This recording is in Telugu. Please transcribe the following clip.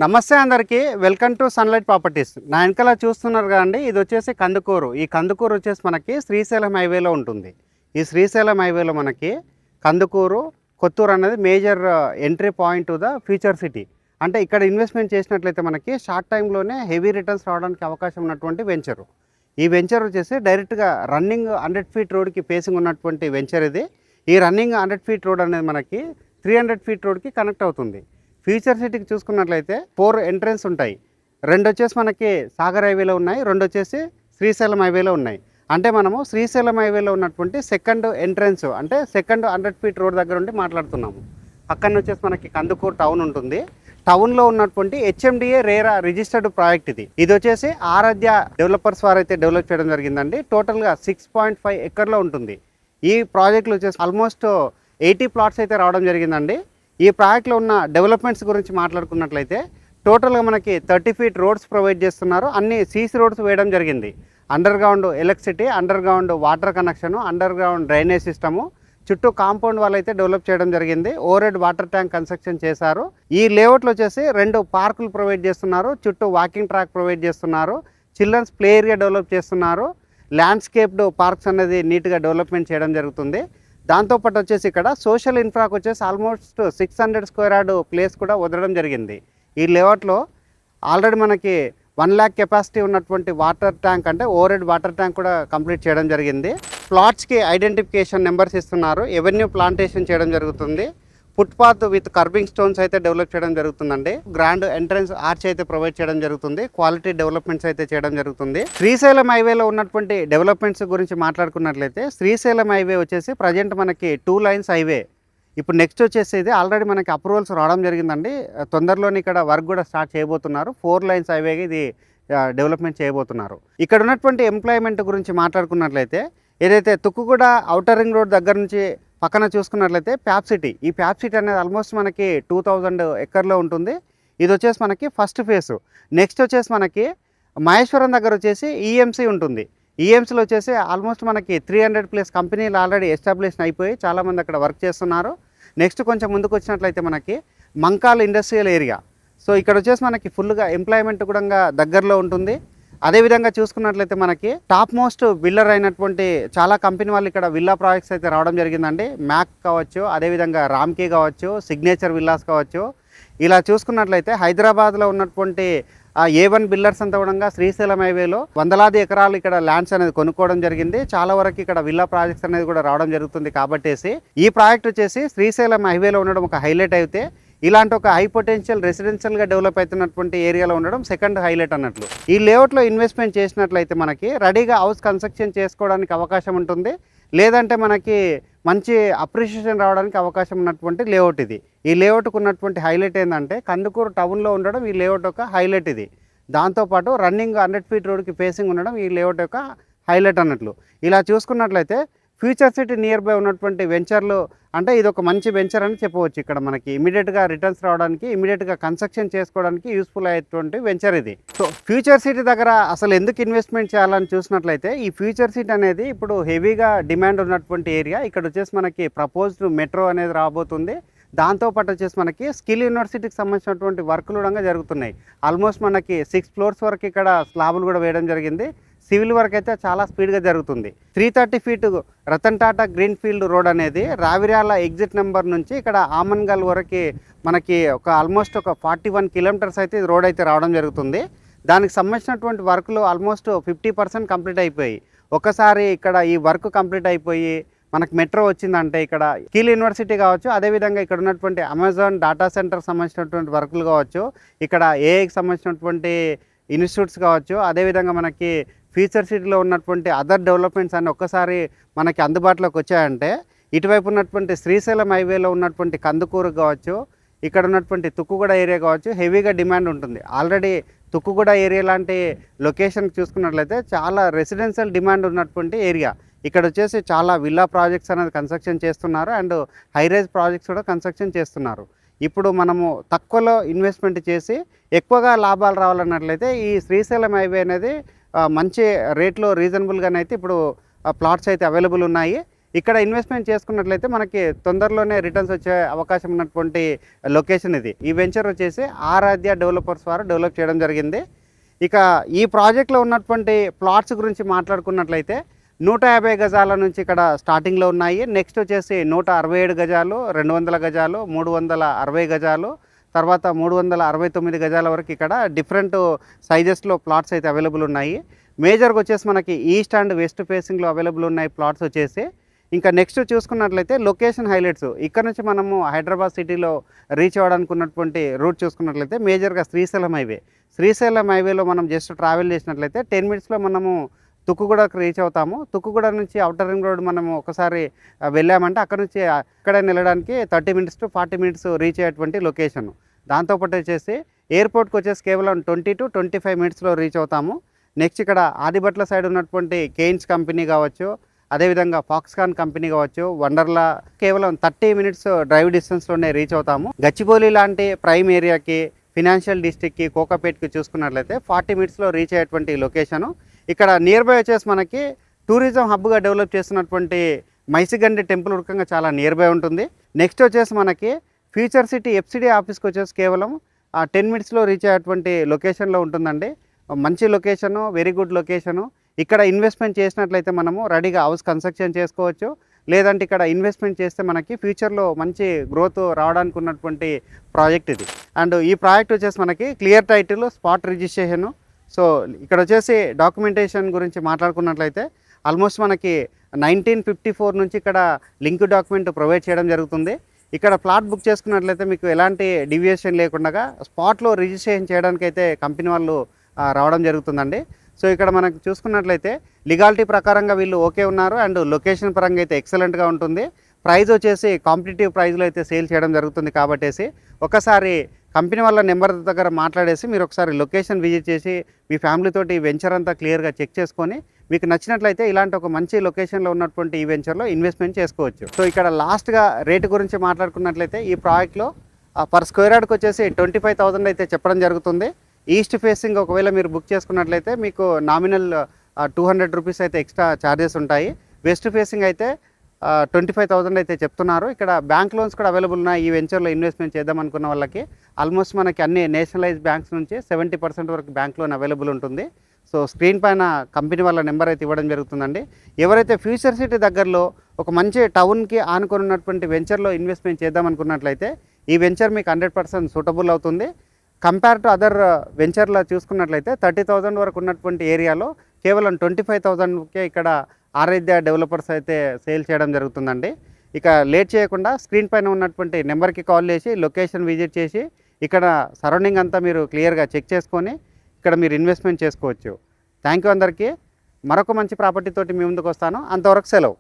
నమస్తే అందరికీ వెల్కమ్ టు సన్లైట్ ప్రాపర్టీస్. నా వెనకాల చూస్తున్నారు కదండి, ఇది వచ్చేసి కందుకూరు. ఈ కందుకూరు వచ్చేసి మనకి శ్రీశైలం హైవేలో ఉంటుంది. ఈ శ్రీశైలం హైవేలో మనకి కందుకూరు కొత్తూరు అనేది major entry point to the future city. అంటే ఇక్కడ ఇన్వెస్ట్మెంట్ చేసినట్లయితే మనకి షార్ట్ టైంలోనే హెవీ రిటర్న్స్ రావడానికి అవకాశం ఉన్నటువంటి వెంచరు. ఈ వెంచర్ వచ్చేసి డైరెక్ట్గా రన్నింగ్ 100 ఫీట్ రోడ్కి ఫేసింగ్ ఉన్నటువంటి వెంచర్ ఇది. ఈ రన్నింగ్ 100 ఫీట్ రోడ్ అనేది మనకి 300 ఫీట్ రోడ్కి కనెక్ట్ అవుతుంది. ఫ్యూచర్ సిటీకి చూసుకున్నట్లయితే 4 ఎంట్రెన్స్ ఉంటాయి. 2 వచ్చేసి మనకి సాగర్ హైవేలో ఉన్నాయి, 2 వచ్చేసి శ్రీశైలం హైవేలో ఉన్నాయి. అంటే మనము శ్రీశైలం హైవేలో ఉన్నటువంటి సెకండ్ ఎంట్రెన్స్ అంటే సెకండ్ 100 ఫీట్ రోడ్ దగ్గర ఉండి మాట్లాడుతున్నాము. పక్కన వచ్చేసి మనకి కందుకూరు టౌన్ ఉంటుంది. టౌన్లో ఉన్నటువంటి హెచ్ఎండిఏ రేరా రిజిస్టర్డ్ ప్రాజెక్ట్ ఇది. ఇది వచ్చేసి ఆరాధ్య డెవలపర్స్ వారు అయితే డెవలప్ చేయడం జరిగిందండి. టోటల్గా 6.5 ఎకర్లో ఉంటుంది. ఈ ప్రాజెక్టులు వచ్చేసి ఆల్మోస్ట్ 80 ప్లాట్స్ అయితే రావడం జరిగిందండి. ఈ ప్రాజెక్ట్లో ఉన్న డెవలప్మెంట్స్ గురించి మాట్లాడుకున్నట్లయితే టోటల్గా మనకి 30 ఫీట్ రోడ్స్ ప్రొవైడ్ చేస్తున్నారు. అన్ని సీసీ రోడ్స్ వేయడం జరిగింది. Under ground electricity, under ground water connection, under ground drainage system, చుట్టూ కాంపౌండ్ వాళ్ళు అయితే డెవలప్ చేయడం జరిగింది. Over head water tank construction చేశారు. ఈ లేఅవుట్లో వచ్చేసి 2 పార్కులు ప్రొవైడ్ చేస్తున్నారు, చుట్టూ వాకింగ్ ట్రాక్ ప్రొవైడ్ చేస్తున్నారు, చిల్డ్రన్స్ ప్లే ఏరియా డెవలప్ చేస్తున్నారు, ల్యాండ్స్కేప్డ్ పార్క్స్ అనేది నీట్గా డెవలప్మెంట్ చేయడం జరుగుతుంది. దాంతోపాటు వచ్చేసి ఇక్కడ సోషల్ ఇన్ఫ్రాకి వచ్చేసి ఆల్మోస్ట్ 600 స్క్వేర్ యార్డ్ ప్లేస్ కూడా వదలడం జరిగింది. ఈ లేఅవుట్లో ఆల్రెడీ మనకి 1 lakh కెపాసిటీ ఉన్నటువంటి వాటర్ ట్యాంక్ అంటే ఓవర్ హెడ్ వాటర్ ట్యాంక్ కూడా కంప్లీట్ చేయడం జరిగింది. ప్లాట్స్కి ఐడెంటిఫికేషన్ నెంబర్స్ ఇస్తున్నారు. ఎవెన్యూ ప్లాంటేషన్ చేయడం జరుగుతుంది. ఫుట్పాత్ విత్ కర్బింగ్ స్టోన్స్ అయితే డెవలప్ చేయడం జరుగుతుందండి. గ్రాండ్ ఎంట్రన్స్ ఆర్చ్ అయితే ప్రొవైడ్ చేయడం జరుగుతుంది. క్వాలిటీ డెవలప్మెంట్స్ అయితే చేయడం జరుగుతుంది. శ్రీశైలం హైవేలో ఉన్నటువంటి డెవలప్మెంట్స్ గురించి మాట్లాడుకున్నట్లయితే శ్రీశైలం హైవే వచ్చేసి ప్రజెంట్ మనకి 2 లైన్స్ హైవే. ఇప్పుడు నెక్స్ట్ వచ్చేసి ఇది ఆల్రెడీ మనకి అప్రూవల్స్ రావడం జరిగిందండి. తొందరలోనే ఇక్కడ వర్క్ కూడా స్టార్ట్ చేయబోతున్నారు. 4 లైన్స్ హైవేగా ఇది డెవలప్మెంట్ చేయబోతున్నారు. ఇక్కడ ఉన్నటువంటి ఎంప్లాయ్మెంట్ గురించి మాట్లాడుకున్నట్లయితే ఏదైతే తుక్కుగూడ ఔటర్ రింగ్ రోడ్ దగ్గర నుంచి పక్కన చూసుకున్నట్లయితే ప్యాప్ సిటీ, ఈ ప్యాప్ సిటీ అనేది ఆల్మోస్ట్ మనకి 2000 ఎకర్లో ఉంటుంది. ఇది వచ్చేసి మనకి ఫస్ట్ ఫేసు. నెక్స్ట్ వచ్చేసి మనకి మహేశ్వరం దగ్గర వచ్చేసి ఈఎంసీ ఉంటుంది. ఈఎంసీలో వచ్చేసి ఆల్మోస్ట్ మనకి 300+ కంపెనీలు ఆల్రెడీ ఎస్టాబ్లిష్ అయిపోయి చాలామంది అక్కడ వర్క్ చేస్తున్నారు. నెక్స్ట్ కొంచెం ముందుకు వచ్చినట్లయితే మనకి మంకాల్ ఇండస్ట్రియల్ ఏరియా. సో ఇక్కడ వచ్చేసి మనకి ఫుల్గా ఎంప్లాయ్మెంట్ కూడా దగ్గరలో ఉంటుంది. అదేవిధంగా చూసుకున్నట్లయితే మనకి టాప్ మోస్ట్ బిల్డర్ అయినటువంటి చాలా కంపెనీ వాళ్ళు ఇక్కడ విల్లా ప్రాజెక్ట్స్ అయితే రావడం జరిగిందండి. మ్యాక్ కావచ్చు, అదేవిధంగా రామ్కీ కావచ్చు, సిగ్నేచర్ విల్లాస్ కావచ్చు. ఇలా చూసుకున్నట్లయితే హైదరాబాద్లో ఉన్నటువంటి A1 బిల్డర్స్ అంతా కూడా శ్రీశైలం హైవేలో వందలాది ఎకరాలు ఇక్కడ ల్యాండ్స్ అనేది కొనుక్కోవడం జరిగింది. చాలా వరకు ఇక్కడ విల్లా ప్రాజెక్ట్స్ అనేది కూడా రావడం జరుగుతుంది. కాబట్టేసి ఈ ప్రాజెక్ట్ వచ్చేసి శ్రీశైలం హైవేలో ఉండడం ఒక హైలైట్ అయితే, ఇలాంటి ఒక హై పొటెన్షియల్ రెసిడెన్షియల్గా డెవలప్ అవుతున్నటువంటి ఏరియాలో ఉండడం సెకండ్ హైలైట్ అన్నట్లు. ఈ లేఅవుట్లో ఇన్వెస్ట్మెంట్ చేసినట్లయితే మనకి రెడీగా హౌస్ కన్స్ట్రక్షన్ చేసుకోవడానికి అవకాశం ఉంటుంది. లేదంటే మనకి మంచి అప్రిషియేషన్ రావడానికి అవకాశం ఉన్నటువంటి లేఅవుట్ ఇది. ఈ లేఅవుట్కు ఉన్నటువంటి హైలైట్ ఏంటంటే కందుకూరు టౌన్లో ఉండడం ఈ లేఅవుట్ యొక్క హైలైట్ ఇది. దాంతోపాటు రన్నింగ్ 100 ఫీట్ రోడ్కి ఫేసింగ్ ఉండడం ఈ లేఅవుట్ యొక్క హైలైట్ అన్నట్లు. ఇలా చూసుకున్నట్లయితే ఫ్యూచర్ సిటీ నియర్ బై ఉన్నటువంటి వెంచర్లు అంటే ఇది ఒక మంచి వెంచర్ అని చెప్పవచ్చు. ఇక్కడ మనకి ఇమీడియట్గా రిటర్న్స్ రావడానికి, ఇమీడియట్గా కన్స్ట్రక్షన్ చేసుకోవడానికి యూస్ఫుల్ అయ్యేటువంటి వెంచర్ ఇది. సో ఫ్యూచర్ సిటీ దగ్గర అసలు ఎందుకు ఇన్వెస్ట్మెంట్ చేయాలని చూసినట్లయితే ఈ ఫ్యూచర్ సిటీ అనేది ఇప్పుడు హెవీగా డిమాండ్ ఉన్నటువంటి ఏరియా. ఇక్కడ వచ్చేసి మనకి ప్రపోజ్డ్ మెట్రో అనేది రాబోతుంది. దాంతోపాటు వచ్చేసి మనకి స్కిల్ యూనివర్సిటీకి సంబంధించినటువంటి వర్కులు కూడా జరుగుతున్నాయి. ఆల్మోస్ట్ మనకి 6 ఫ్లోర్స్ వరకు ఇక్కడ స్లాబులు కూడా వేయడం జరిగింది. సివిల్ వర్క్ అయితే చాలా స్పీడ్గా జరుగుతుంది. 330 feet Ratan Tata green field road అనేది రావిర్యాల ఎగ్జిట్ నెంబర్ నుంచి ఇక్కడ ఆమన్గల్ వరకు మనకి ఆల్మోస్ట్ ఒక 41 కిలోమీటర్స్ అయితే రోడ్ అయితే రావడం జరుగుతుంది. దానికి సంబంధించినటువంటి వర్క్లు ఆల్మోస్ట్ 50% కంప్లీట్ అయిపోయి, ఒకసారి ఇక్కడ ఈ వర్క్ కంప్లీట్ అయిపోయి మనకు మెట్రో వచ్చిందంటే ఇక్కడ స్కిల్ యూనివర్సిటీ కావచ్చు, అదేవిధంగా ఇక్కడ ఉన్నటువంటి అమెజాన్ డేటా సెంటర్ సంబంధించినటువంటి వర్కులు కావచ్చు, ఇక్కడ ఏఐకి సంబంధించినటువంటి ఇన్స్టిట్యూట్స్ కావచ్చు, అదేవిధంగా మనకి ఫ్యూచర్ సిటీలో ఉన్నటువంటి అదర్ డెవలప్మెంట్స్ అన్నీ ఒక్కసారి మనకి అందుబాటులోకి వచ్చాయంటే ఇటువైపు ఉన్నటువంటి శ్రీశైలం హైవేలో ఉన్నటువంటి కందుకూరు కావచ్చు, ఇక్కడ ఉన్నటువంటి తుక్కుగూడ ఏరియా కావచ్చు హెవీగా డిమాండ్ ఉంటుంది. ఆల్రెడీ తుక్కుగూడ ఏరియా లాంటి లొకేషన్ చూసుకున్నట్లయితే చాలా రెసిడెన్షియల్ డిమాండ్ ఉన్నటువంటి ఏరియా. ఇక్కడ వచ్చేసి చాలా విల్లా ప్రాజెక్ట్స్ అనేది కన్స్ట్రక్షన్ చేస్తున్నారు అండ్ హైరైజ్ ప్రాజెక్ట్స్ కూడా కన్స్ట్రక్షన్ చేస్తున్నారు. ఇప్పుడు మనము తక్కువలో ఇన్వెస్ట్మెంట్ చేసి ఎక్కువగా లాభాలు రావాలన్నట్లయితే ఈ శ్రీశైలం హైవే అనేది మంచి రేట్లో రీజనబుల్గానైతే ఇప్పుడు ప్లాట్స్ అయితే అవైలబుల్ ఉన్నాయి. ఇక్కడ ఇన్వెస్ట్మెంట్ చేసుకున్నట్లయితే మనకి తొందరలోనే రిటర్న్స్ వచ్చే అవకాశం ఉన్నటువంటి లొకేషన్ ఇది. ఈ వెంచర్ వచ్చేసి ఆరాధ్య డెవలపర్స్ వారు డెవలప్ చేయడం జరిగింది. ఇక ఈ ప్రాజెక్ట్లో ఉన్నటువంటి ప్లాట్స్ గురించి మాట్లాడుకున్నట్లయితే 150 గజాల నుంచి ఇక్కడ స్టార్టింగ్లో ఉన్నాయి. నెక్స్ట్ వచ్చేసి 167 గజాలు, 200 గజాలు, 360 గజాలు, తర్వాత 369 గజాల వరకు ఇక్కడ డిఫరెంట్ సైజెస్లో ప్లాట్స్ అయితే అవైలబుల్ ఉన్నాయి. మేజర్గా వచ్చేసి మనకి ఈస్ట్ అండ్ వెస్ట్ ఫేసింగ్లో అవైలబుల్ ఉన్నాయి ప్లాట్స్ వచ్చేసి. ఇంకా నెక్స్ట్ చూసుకున్నట్లయితే లొకేషన్ హైలైట్స్, ఇక్కడ నుంచి మనము హైదరాబాద్ సిటీలో రీచ్ అవ్వడానికి ఉన్నటువంటి రూట్ చూసుకున్నట్లయితే మేజర్గా శ్రీశైలం హైవే. శ్రీశైలం హైవేలో మనం జస్ట్ ట్రావెల్ చేసినట్లయితే 10 మినిట్స్లో మనము తుక్కుగూడకు రీచ్ అవుతాము. తుక్కుగూడ నుంచి అవుటర్ రింగ్ రోడ్ మనము ఒకసారి వెళ్ళామంటే అక్కడ నుంచి అక్కడే వెళ్ళడానికి 30 మినిట్స్ టు 40 మినిట్స్ రీచ్ అయ్యేటువంటి లొకేషన్. దాంతోపాటు వచ్చేసి ఎయిర్పోర్ట్కి వచ్చేసి కేవలం 20 to 25 మినిట్స్లో రీచ్ అవుతాము. నెక్స్ట్ ఇక్కడ ఆదిబట్ల సైడ్ ఉన్నటువంటి కేయిన్స్ కంపెనీ కావచ్చు, అదేవిధంగా ఫాక్స్కాన్ కంపెనీ కావచ్చు, వండర్లా కేవలం 30 మినిట్స్ డ్రైవ్ డిస్టెన్స్లోనే రీచ్ అవుతాము. గచ్చిబౌలి లాంటి ప్రైమ్ ఏరియాకి, ఫినాన్షియల్ డిస్ట్రిక్ట్కి, కోకాపేట్కి చూసుకున్నట్లయితే 40 మినిట్స్లో రీచ్ అయ్యేటువంటి లొకేషను. ఇక్కడ నియర్ బై వచ్చేసి మనకి టూరిజం హబ్గా డెవలప్ చేస్తున్నటువంటి మైసిగండి టెంపుల్ ఉడకంగా చాలా నియర్ బై ఉంటుంది. నెక్స్ట్ వచ్చేసి మనకి ఫ్యూచర్ సిటీ ఎఫ్సిడి ఆఫీస్కి వచ్చేసి కేవలం 10 మినిట్స్లో రీచ్ అయ్యేటువంటి లొకేషన్లో ఉంటుందండి. మంచి లొకేషను, వెరీ గుడ్ లొకేషను. ఇక్కడ ఇన్వెస్ట్మెంట్ చేసినట్లయితే మనము రెడీగా హౌస్ కన్స్ట్రక్షన్ చేసుకోవచ్చు. లేదంటే ఇక్కడ ఇన్వెస్ట్మెంట్ చేస్తే మనకి ఫ్యూచర్లో మంచి గ్రోత్ రావడానికి ఉన్నటువంటి ప్రాజెక్ట్ ఇది. అండ్ ఈ ప్రాజెక్ట్ వచ్చేసి మనకి clear title, spot registration. So ఇక్కడ వచ్చేసి డాక్యుమెంటేషన్ గురించి మాట్లాడుకున్నట్లయితే ఆల్మోస్ట్ మనకి 1954 నుంచి ఇక్కడ లింక్ డాక్యుమెంట్ ప్రొవైడ్ చేయడం జరుగుతుంది. ఇక్కడ ప్లాట్ బుక్ చేసుకున్నట్లయితే మీకు ఎలాంటి డివియేషన్ లేకుండా స్పాట్లో రిజిస్ట్రేషన్ చేయడానికి అయితే కంపెనీ వాళ్ళు రావడం జరుగుతుందండి. సో ఇక్కడ మనకు చూసుకున్నట్లయితే లీగాలిటీ ప్రకారంగా వీళ్ళు ఓకే ఉన్నారు. అండ్ లొకేషన్ పరంగా అయితే ఎక్సలెంట్గా ఉంటుంది. ప్రైస్ వచ్చేసి కాంపిటేటివ్ ప్రైస్లో అయితే సేల్ చేయడం జరుగుతుంది. కాబట్టేసి ఒకసారి కంపెనీ వాళ్ళ నెంబర్ దగ్గర మాట్లాడేసి మీరు ఒకసారి లొకేషన్ విజిట్ చేసి మీ ఫ్యామిలీతోటి ఈ వెంచర్ అంతా క్లియర్గా చెక్ చేసుకొని మీకు నచ్చినట్లయితే ఇలాంటి ఒక మంచి లొకేషన్లో ఉన్నటువంటి ఈ వెంచర్లో ఇన్వెస్ట్మెంట్ చేసుకోవచ్చు. సో ఇక్కడ లాస్ట్గా రేటు గురించి మాట్లాడుకున్నట్లయితే ఈ ప్రాజెక్ట్లో పర్ స్క్వేర్ యార్డ్కి వచ్చేసి 25,000 అయితే చెప్పడం జరుగుతుంది. ఈస్ట్ ఫేసింగ్ ఒకవేళ మీరు బుక్ చేసుకున్నట్లయితే మీకు నామినల్ 200 రూపీస్ అయితే ఎక్స్ట్రా ఛార్జెస్ ఉంటాయి. వెస్ట్ ఫేసింగ్ అయితే 25,000 అయితే చెప్తున్నారు. ఇక్కడ బ్యాంక్ లోన్స్ కూడా అవైలబుల్ ఉన్నాయి. ఈ వెంచర్లో ఇన్వెస్ట్మెంట్ చేద్దాం అనుకున్న వాళ్ళకి ఆల్మోస్ట్ మనకి అన్ని నేషనలైజ్ బ్యాంక్స్ నుంచి 70% వరకు బ్యాంక్ లోన్ అవైలబుల్ ఉంటుంది. సో స్క్రీన్ పైన కంపెనీ వాళ్ళ నెంబర్ అయితే ఇవ్వడం జరుగుతుందండి. ఎవరైతే ఫ్యూచర్ సిటీ దగ్గరలో ఒక మంచి టౌన్కి ఆనుకొని ఉన్నటువంటి వెంచర్లో ఇన్వెస్ట్మెంట్ చేద్దాం అనుకున్నట్లయితే ఈ వెంచర్ మీకు 100% సూటబుల్ అవుతుంది. కంపేర్ టు అదర్ వెంచర్లో చూసుకున్నట్లయితే 30,000 వరకు ఉన్నటువంటి ఏరియాలో కేవలం 25,000కే ఇక్కడ ఆరాధ్య డెవలపర్స్ అయితే సేల్ చేయడం జరుగుతుందండి. ఇక లేట్ చేయకుండా స్క్రీన్ పైన ఉన్నటువంటి నెంబర్కి కాల్ చేసి లొకేషన్ విజిట్ చేసి ఇక్కడ సరౌండింగ్ అంతా మీరు క్లియర్గా చెక్ చేసుకొని ఇక్కడ మీరు ఇన్వెస్ట్మెంట్ చేసుకోవచ్చు. థ్యాంక్ యూ అందరికీ. మరొక మంచి ప్రాపర్టీ తోటి మీ ముందుకు వస్తాను. అంతవరకు సెలవు.